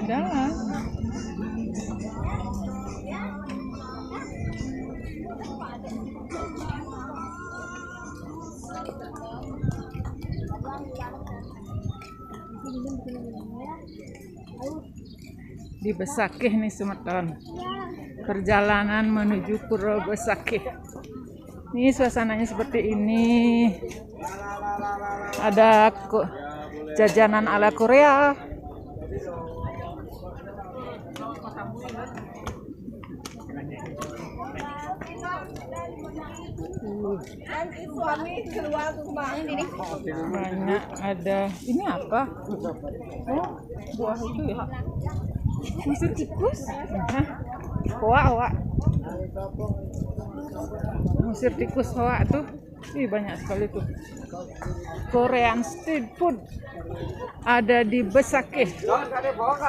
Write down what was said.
jalan. Di Besakih nih Sumatera. Perjalanan menuju Pura Besakih. Ini suasananya seperti ini. Ada jajanan ala Korea. Banyak ada. Ini apa? Oh, buah itu ya. Musir tikus? Hoa. Musir tikus hoa tuh. Ih, banyak sekali tuh. Korean street food ada di Besakih.